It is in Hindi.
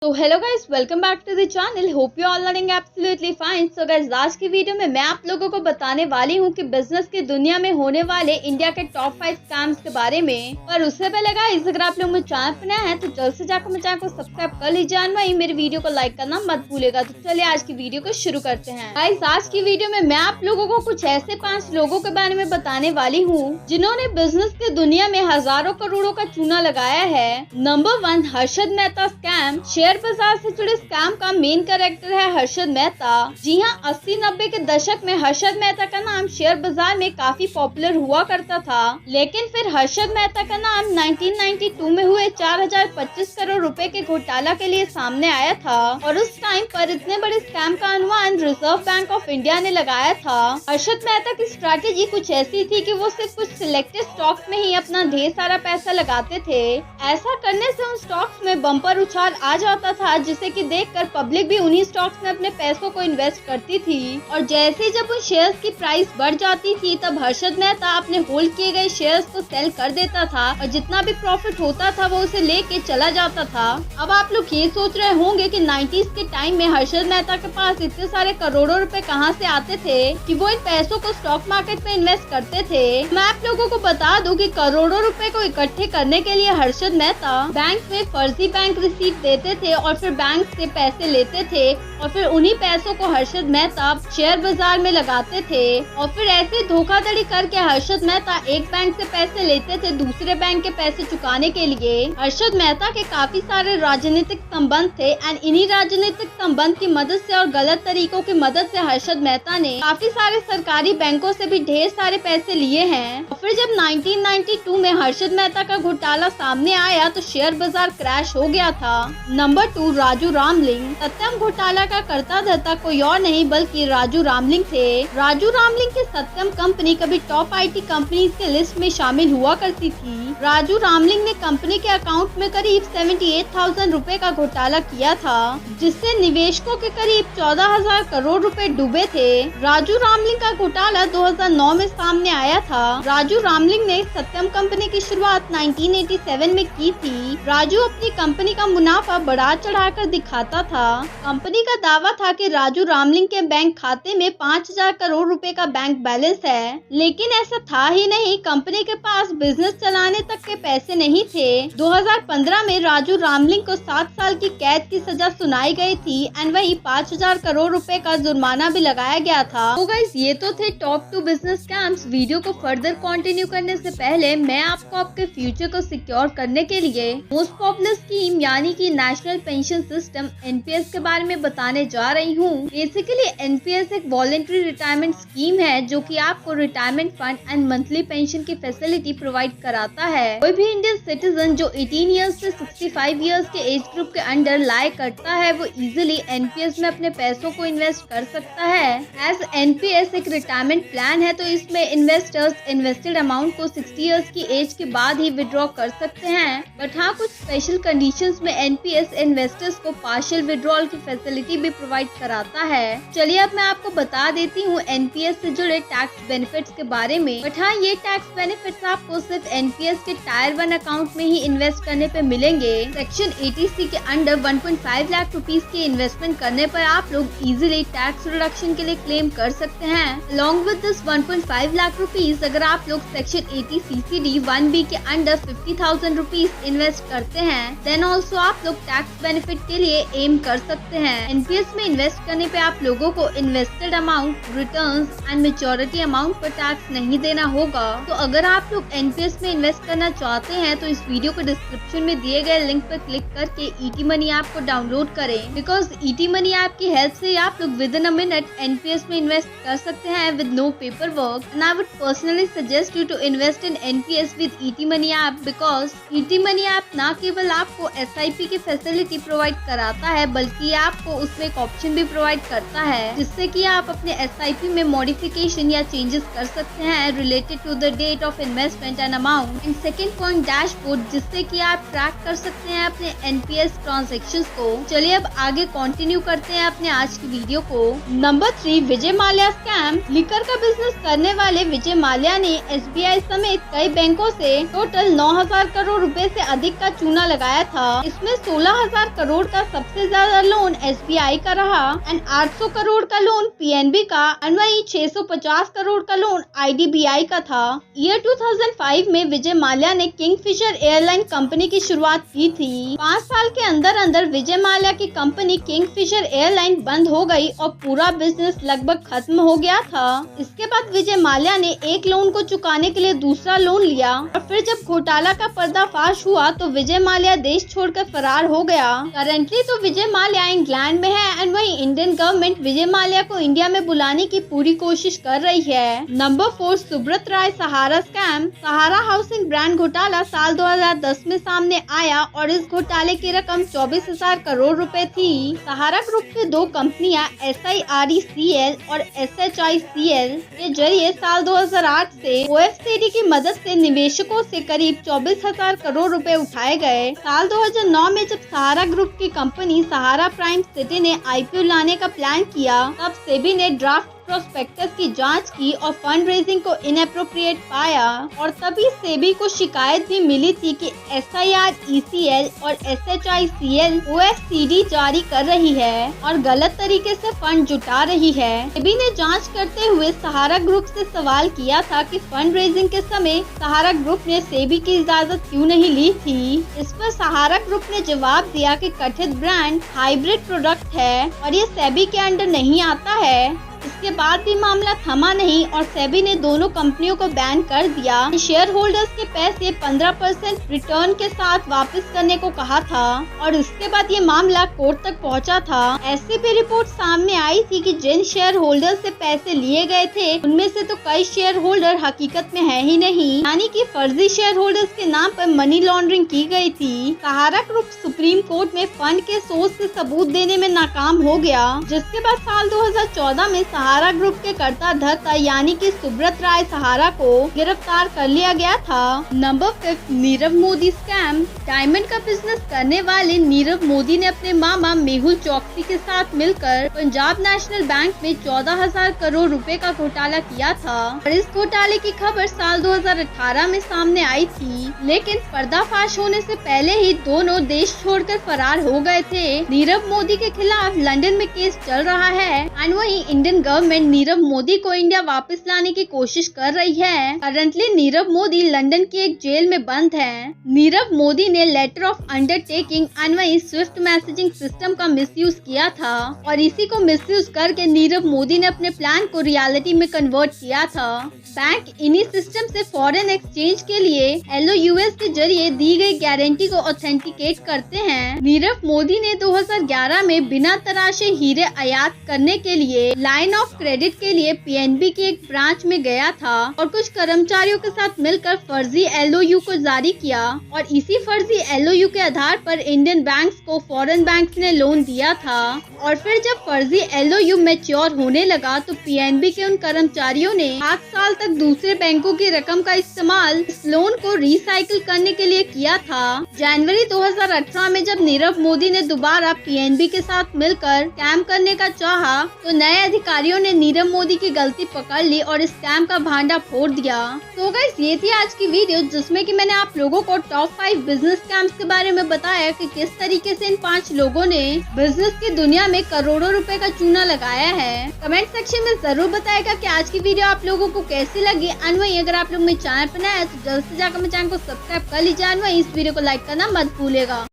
तो hello guys, welcome back to the channel. Hope you all learning absolutely fine. So guys, आज की वीडियो में मैं आप लोगों को बताने वाली हूँ कि बिजनेस की दुनिया में होने वाले इंडिया के टॉप 5 स्कैम्स के बारे में। पर उससे पहले गाइस, अगर आप लोग मेरे चैनल पर नए हैं तो जल्द से जाकर मेरे चैनल को सब्सक्राइब कर लीजिए और वही मेरे वीडियो को लाइक करना मत भूलेगा। तो चलिए आज की वीडियो को शुरू करते हैं। गाइस, आज की वीडियो में मैं आप लोगों को कुछ ऐसे 5 लोगों के बारे में बताने वाली हूँ जिन्होंने बिजनेस की दुनिया में हजारों करोड़ों का चूना लगाया है। Number 1, Harshad Mehta scam. Share बाजार से जुड़े स्कैम का मेन कैरेक्टर है हर्षद मेहता। जी हाँ, 80-90 के दशक में हर्षद मेहता का नाम शेयर बाजार में काफी पॉपुलर हुआ करता था, लेकिन फिर हर्षद मेहता का नाम 1992 में हुए 4025 करोड़ रुपए के घोटाला के लिए सामने आया था और उस टाइम पर इतने बड़े स्कैम का अनुमान रिजर्व बैंक ऑफ इंडिया ने लगाया था। हर्षद मेहता की स्ट्रैटेजी कुछ ऐसी थी कि वो सिर्फ कुछ सिलेक्टेड स्टॉक्स में ही अपना ढेर सारा पैसा लगाते थे। ऐसा करने से उन स्टॉक्स में बम्पर उछाल आ जाता था, जिसे कि देखकर पब्लिक भी उन्हीं स्टॉक्स में अपने पैसों को इन्वेस्ट करती थी। और जैसे ही जब उन शेयर्स की प्राइस बढ़ जाती थी तब हर्षद मेहता अपने होल्ड किए गए शेयर्स को सेल कर देता था और जितना भी प्रॉफिट होता था वो उसे लेके चला जाता था। अब आप लोग ये सोच रहे होंगे कि 90s के टाइम में हर्षद मेहता के पास इतने सारे करोड़ों रुपए कहाँ से आते थे कि वो इन पैसों को स्टॉक मार्केट में इन्वेस्ट करते थे। मैं आप लोगों को बता दूं कि करोड़ों रुपए को इकट्ठे करने के लिए हर्षद मेहता बैंक में फर्जी बैंक रिसीट देते थे और फिर बैंक से पैसे लेते थे और फिर उन्हीं पैसों को हर्षद मेहता शेयर बाजार में लगाते थे और फिर ऐसे धोखाधड़ी करके हर्षद मेहता एक बैंक से पैसे लेते थे दूसरे बैंक के पैसे चुकाने के लिए। हर्षद मेहता के काफी सारे राजनीतिक संबंध थे एंड इन्हीं राजनीतिक संबंध की मदद से और गलत तरीकों की मदद से हर्षद मेहता ने काफी सारे सरकारी बैंकों से भी ढेर सारे पैसे लिए हैं। और फिर जब 1992 में हर्षद मेहता का घोटाला सामने आया तो शेयर बाजार क्रैश हो गया था। नंबर 2, राजू रामलिंग। सत्यम घोटाला का कर्ता धर्ता कोई और नहीं बल्कि राजू रामलिंग थे। राजू रामलिंग की सत्यम कंपनी कभी टॉप IT कंपनीज के लिस्ट में शामिल हुआ करती थी। राजू रामलिंग ने कंपनी के अकाउंट में करीब 78,000 रुपए का घोटाला किया था, जिससे निवेशकों के करीब 14,000 करोड़ रुपए डूबे थे। राजू रामलिंग का घोटाला 2009 में सामने आया था। राजू रामलिंग ने सत्यम कंपनी की शुरुआत 1987 में की थी। राजू अपनी कंपनी का मुनाफा बढ़ा चढ़ाकर दिखाता था। कंपनी का दावा था कि राजू रामलिंग के बैंक खाते में 5,000 करोड़ रुपए का बैंक बैलेंस है, लेकिन ऐसा था ही नहीं। कंपनी के पास बिजनेस चलाने तक के पैसे नहीं थे। 2015 में राजू रामलिंग को 7 साल की कैद की सजा सुनाई गई थी एंड वही 5,000 करोड़ रुपए का जुर्माना भी लगाया गया था। तो गाइस, ये तो थे टॉप 2 बिजनेस स्कैम्स। वीडियो को फर्दर कंटिन्यू करने से पहले मैं आपको आपके फ्यूचर को सिक्योर करने के लिए मोस्ट पॉपुलर स्कीम यानी कि नेशनल पेंशन सिस्टम NPS के बारे में बताने जा रही हूँ। बेसिकली NPS एक वॉलंटरी रिटायरमेंट स्कीम है जो कि आपको retirement fund and monthly pension की फैसिलिटी प्रोवाइड कराता है। कोई भी इंडियन सिटीजन जो 18 इयर्स से 65 इयर्स के एज ग्रुप के अंडर लाई करता है वो इजीली NPS में अपने पैसों को इन्वेस्ट कर सकता है। एज NPS एक रिटायरमेंट प्लान है तो इसमें इन्वेस्टर्स इन्वेस्टेड अमाउंट को 60 इयर्स की एज के बाद ही विड्रॉ कर सकते हैं। बट हाँ, कुछ स्पेशल कंडीशंस में NPS इन्वेस्टर्स को पार्शियल विड्रॉल की फैसिलिटी भी प्रोवाइड कराता है। चलिए अब मैं आपको बता देती हूँ NPS से जुड़े टैक्स बेनिफिट्स के बारे में। बट हाँ, ये टैक्स बेनिफिट्स आपको सिर्फ NPS के टायर 1 अकाउंट में ही इन्वेस्ट करने पे मिलेंगे। सेक्शन 80C के अंडर 1.5 लाख रुपीस की इन्वेस्टमेंट करने पर आप लोग इजीली टैक्स रिडक्शन के लिए क्लेम कर सकते हैं। Along with this 1.5 lakh rupees अगर आप लोग सेक्शन 80CCD 1B के अंडर 50,000 रुपीस इन्वेस्ट करते हैं देन ऑल्सो आप लोग टैक्स बेनिफिट के लिए एम कर सकते हैं। NPS में इन्वेस्ट करने पे आप लोगों को invested amount, returns and maturity amount पर टैक्स नहीं देना होगा। तो अगर आप लोग NPS में इन्वेस्ट करना चाहते हैं तो इस वीडियो के डिस्क्रिप्शन में दिए गए लिंक पर क्लिक करके ET Money ऐप को डाउनलोड करें, बिकॉज ET Money ऐप की हेल्प से आप लोग within a minute NPS में इन्वेस्ट कर सकते हैं with no paper work. And I would personally suggest you to invest in NPS with ET Money app, because ET Money app न केवल आपको SIP की फैसिलिटी प्रोवाइड कराता है बल्कि आपको उसमें एक ऑप्शन भी प्रोवाइड करता है जिससे कि आप अपने SIP में मॉडिफिकेशन या चेंजेस कर सकते हैं related to the date of investment and amount. And second point dashboard, जिससे कि आप ट्रैक कर सकते हैं अपने NPS ट्रांजैक्शंस को। चलिए अब आगे कंटिन्यू करते हैं अपने आज की वीडियो को। Number 3, Vijay Mallya scam. Liquor का बिजनेस करने वाले विजय माल्या ने SBI समेत कई बैंकों से टोटल 9,000 करोड़ रुपए से अधिक का चूना लगाया था। इसमें 16,000 करोड़ का सबसे ज्यादा लोन SBI का रहा एंड 800 करोड़ का लोन PNB का एंड वही 650 करोड़ का लोन IDBI का था। ईयर 2005 में विजय माल्या ने किंगफिशर एयरलाइन कंपनी की शुरुआत की थी। 5 साल के अंदर अंदर विजय माल्या की कंपनी किंगफिशर एयरलाइन बंद हो गई और पूरा बिजनेस लगभग खत्म हो गया था। इसके बाद विजय माल्या ने एक लोन को चुकाने के लिए दूसरा लोन लिया और फिर जब घोटाला का पर्दाफाश हुआ तो विजय माल्या देश छोड़कर फरार हो गया। करंटली तो विजय माल्या इंग्लैंड में है एंड वही इंडियन गवर्नमेंट विजय माल्या को इंडिया में बुलाने की पूरी कोशिश कर रही है। नंबर 4, सुब्रत राय सहारा स्कैम। सहारा हाउसिंग ब्रांड घोटाला साल 2010 में सामने आया और इस घोटाले की रकम 24,000 करोड़ रुपए थी। सहारा ग्रुप की 2 कंपनियां SIRECL और SHICL के जरिए साल 2008 से OFCD की मदद से निवेशकों से करीब 24,000 करोड़ रुपए उठाए गए। साल 2009 में जब सहारा ग्रुप की कंपनी सहारा प्राइम सिटी ने IPO लाने का प्लान किया तब सेबी ने ड्राफ्ट प्रोस्पेक्टस की जांच की और फंड रेजिंग को इनएप्रोप्रिएट पाया और तभी सेबी को शिकायत भी मिली थी कि SIRECL और SHICL OFCD जारी कर रही है और गलत तरीके से फंड जुटा रही है। सेबी ने जांच करते हुए सहारा ग्रुप से सवाल किया था कि फंड रेजिंग के समय सहारा ग्रुप ने सेबी की इजाजत क्यों नहीं ली थी। इस पर सहारा ग्रुप ने जवाब दिया कि कथित ब्रांड हाइब्रिड प्रोडक्ट है और ये सेबी के अंडर नहीं आता है। इसके बाद भी मामला थमा नहीं और सेबी ने दोनों कंपनियों को बैन कर दिया। शेयर होल्डर्स के पैसे 15% रिटर्न के साथ वापस करने को कहा था और उसके बाद ये मामला कोर्ट तक पहुंचा था। ऐसी भी रिपोर्ट सामने आई थी कि जिन शेयर होल्डर से पैसे लिए गए थे उनमें से तो कई शेयर होल्डर हकीकत में है ही नहीं, यानी कि फर्जी शेयर होल्डर्स के नाम पर मनी लॉन्ड्रिंग की गई थी। सहारा ग्रुप सुप्रीम कोर्ट में फंड के सोर्स से सबूत देने में नाकाम हो गया, जिसके बाद साल 2014 में सहारा ग्रुप के कर्ता धर्ता यानी कि सुब्रत राय सहारा को गिरफ्तार कर लिया गया था। Number 5, Nirav Modi scam. Diamond का बिजनेस करने वाले नीरव मोदी ने अपने मामा मेहुल चौकसी के साथ मिलकर पंजाब नेशनल बैंक में 14,000 करोड़ रुपए का घोटाला किया था और इस घोटाले की खबर साल 2018 में सामने आई थी, लेकिन पर्दाफाश होने से पहले ही दोनों देश छोड़कर फरार हो गए थे। नीरव मोदी के खिलाफ लंदन में केस चल रहा है एंड वहीं इंडियन गवर्नमेंट नीरव मोदी को इंडिया वापस लाने की कोशिश कर रही है। करंटली नीरव मोदी लंदन की एक जेल में बंद है। नीरव मोदी ने लेटर ऑफ अंडरटेकिंग एंड वही स्विफ्ट मैसेजिंग सिस्टम का मिसयूज किया था और इसी को मिसयूज करके नीरव मोदी ने अपने प्लान को रियलिटी में कन्वर्ट किया था। बैंक इन्हीं सिस्टम से फॉरेन एक्सचेंज के लिए LOUS के जरिए दी गई गारंटी को ऑथेंटिकेट करते हैं। नीरव मोदी ने 2011 में बिना तराशे हीरे आयात करने के लिए लाइन ऑफ क्रेडिट के लिए PNB की एक ब्रांच में गया था और कुछ कर्मचारियों के साथ मिलकर फर्जी LOU को जारी किया और इसी फर्जी LOU के आधार पर इंडियन बैंक्स को फॉरेन बैंक्स ने लोन दिया था और फिर जब फर्जी LOU मैच्योर होने लगा तो PNB के उन कर्मचारियों ने 8 साल तक दूसरे बैंकों की रकम का इस्तेमाल इस लोन को रिसाइकिल करने के लिए किया था। जनवरी 2018 में जब नीरव मोदी ने दोबारा PNB के साथ मिलकर स्कैम करने का चाहा तो नए अधिकारियों ने नीरव मोदी की गलती पकड़ ली और इस स्कैम का भांडा फोड़ दिया। तो गाइस ये थी आज की वीडियो जिसमें कि मैंने आप लोगों को टॉप 5 बिजनेस स्कैम्स के बारे में बताया कि किस तरीके से इन 5 लोगों ने बिजनेस की दुनिया में करोड़ों रुपए का चूना लगाया है। कमेंट सेक्शन में जरूर बताएगा कि आज की वीडियो आप लोगों को कैसी लगी। एंड वहीं अगर आप लोग मेरे चैनल पर नए हैं तो जल्द से जाकर मेरे चैनल को सब्सक्राइब कर लीजिए। एंड वहीं इस वीडियो को लाइक करना मत भूलेगा।